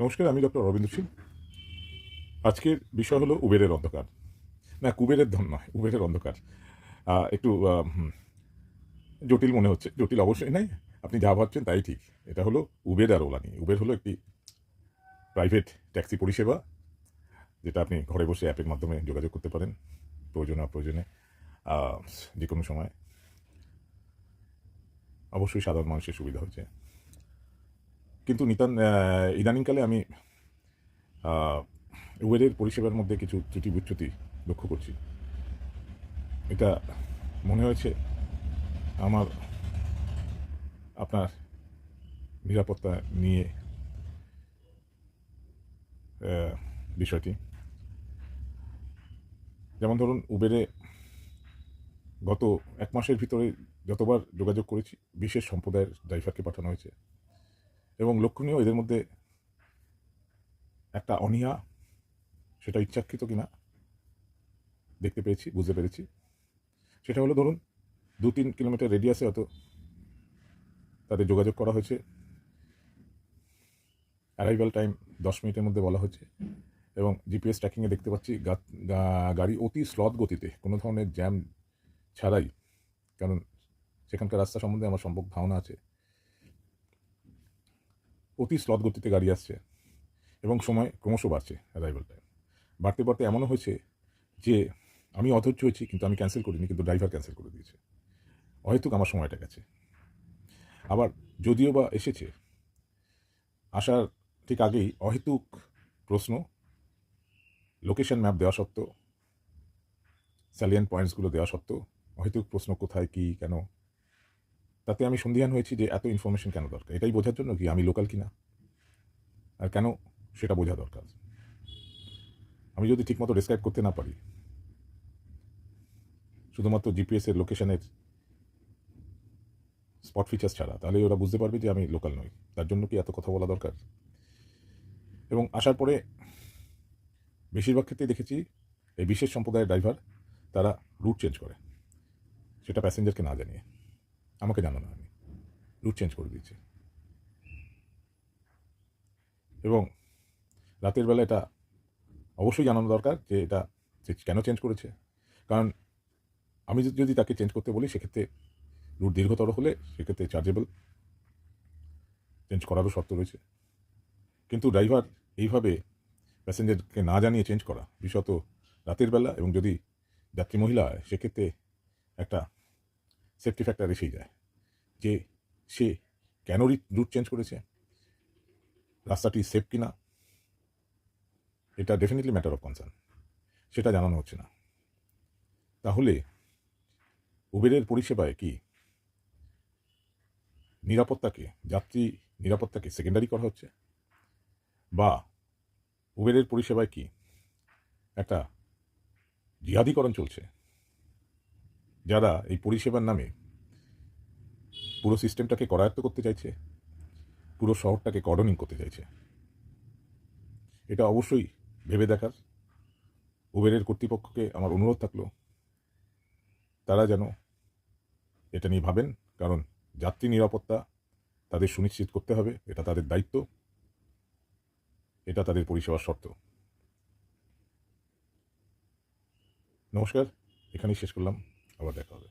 নমস্কার, আমি ডক্টর অরবিন্দ সিং। আজকের বিষয় হলো উবেরের অন্ধকার। না, কুবেরের ধন নয়, উবেরের অন্ধকার। একটু জটিল মনে হচ্ছে। জটিল অবশ্যই নাই। আপনি যা ভাবছেন তাই ঠিক। এটা হলো উবের আর ওলা নিয়ে। উবের হলো একটি প্রাইভেট ট্যাক্সি পরিষেবা, যেটা আপনি ঘরে বসে অ্যাপের মাধ্যমে যোগাযোগ করতে পারেন প্রয়োজনে অপ্রয়োজনে, আ যে কোনো সময়। অবশ্যই সাধারণ মানুষের সুবিধা হয়েছে। কিন্তু ইদানিংকালে আমি আ উবেরের পরিষেবার মধ্যে কিছু ত্রুটি-বিচ্যুতি লক্ষ্য করছি। এটা মনে হয়েছে আমার আপনার নিরাপত্তা নিয়ে অ্যা বিষয়টি। যেমন ধরুন, উবেরে গত ১ মাসের ভিতরে যতবার যোগাযোগ করেছি, বিশেষ সম্প্রদায়ের ড্রাইভারকে পাঠানো হয়েছে এবং লক্ষণীয় এদের মধ্যে একটা অনীহা, সেটা ইচ্ছাকৃত কিনা দেখতে পেয়েছি, বুঝতে পেরেছি। সেটা হলো, ধরুন ২-৩ কিলোমিটার রেডিয়াসে হয়তো তাদের যোগাযোগ করা হয়েছে। অ্যারাইভাল টাইম ১০ মিনিটের মধ্যে বলা হয়েছে এবং জিপিএস ট্র্যাকিংয়ে দেখতে পাচ্ছি গাড়ি অতি শ্লথ গতিতে, কোনো ধরনের জ্যাম ছাড়াই, কারণ সেখানকার রাস্তা সম্বন্ধে আমার সম্যক ধারণা আছে। অতি শ্লথ গতিতে গাড়ি আসছে এবং সময় ক্রমশ বাড়ছে, অ্যারাইভাল টাইম বাড়তে বাড়তে এমনও হয়েছে যে আমি অধৈর্য হয়েছি, কিন্তু আমি ক্যান্সেল করিনি, কিন্তু ড্রাইভার ক্যান্সেল করে দিয়েছে। অহেতুক আমার সময়টা গেছে। আবার যদিও বা এসেছে, আসার ঠিক আগেই অহেতুক প্রশ্ন, লোকেশন ম্যাপ দেওয়া সত্ত্বেও, স্যালিয়েন্ট পয়েন্টসগুলো দেওয়া সত্ত্বেও অহেতুক প্রশ্ন, কোথায়, কী, কেন। তাতে আমি সন্দিহান হয়েছি যে এত ইনফরমেশন কেন দরকার? এটাই বোঝার জন্য কি আমি লোকাল কিনা? আর কেন, সেটা বোঝা দরকার। আমি যদি ঠিকমতো ডেসক্রাইব করতে না পারি, শুধুমাত্র জিপিএসের লোকেশনের স্পট ফিচার্স ছাড়া, তাহলে ওরা বুঝতে পারবে যে আমি লোকাল নই। তার জন্য কি এত কথা বলা দরকার? এবং আসার পরে বেশিরভাগ ক্ষেত্রেই দেখেছি এই বিশেষ সম্প্রদায়ের ড্রাইভার, তারা রুট চেঞ্জ করে, সেটা প্যাসেঞ্জারকে না জানিয়ে। আমাকে জানানো হয়নি, রুট চেঞ্জ করে দিয়েছে। এবং রাতের বেলা এটা অবশ্যই জানানো দরকার যে এটা সে কেন চেঞ্জ করেছে। কারণ আমি যদি তাকে চেঞ্জ করতে বলি, সেক্ষেত্রে রুট দীর্ঘতর হলে সেক্ষেত্রে চার্জেবল, চেঞ্জ করারও শর্ত রয়েছে। কিন্তু ড্রাইভার এইভাবে প্যাসেঞ্জারকে না জানিয়ে চেঞ্জ করা, বিশেষত রাতের বেলা, এবং যদি যাত্রী মহিলা হয়, সেক্ষেত্রে একটা সেফটি ফ্যাক্টর এসেই যায় যে সে কেন রুট চেঞ্জ করেছে, রাস্তাটি সেফ কিনা, এটা ডেফিনেটলি ম্যাটার অফ কনসার্ন। সেটা জানানো হচ্ছে না। তাহলে উবেরের পরিষেবায় কি নিরাপত্তাকে, যাত্রী নিরাপত্তাকে সেকেন্ডারি করা হচ্ছে? বা উবেরের পরিষেবায় কি একটা জিহাদিকরণ চলছে, যারা এই পরিষেবার নামে পুরো সিস্টেমটাকে করায়ত্ত করতে চাইছে, পুরো শহরটাকে কর্ডনিং করতে চাইছে? এটা অবশ্যই ভেবে দেখার। উবেরের কর্তৃপক্ষকে আমার অনুরোধ থাকলো, তারা যেন এটা নিয়ে ভাবেন, কারণ যাত্রী নিরাপত্তা তাদের সুনিশ্চিত করতে হবে। এটা তাদের দায়িত্ব, এটা তাদের পরিষেবার শর্ত। নমস্কার, এখানেই শেষ করলাম। আবার দেখা হবে।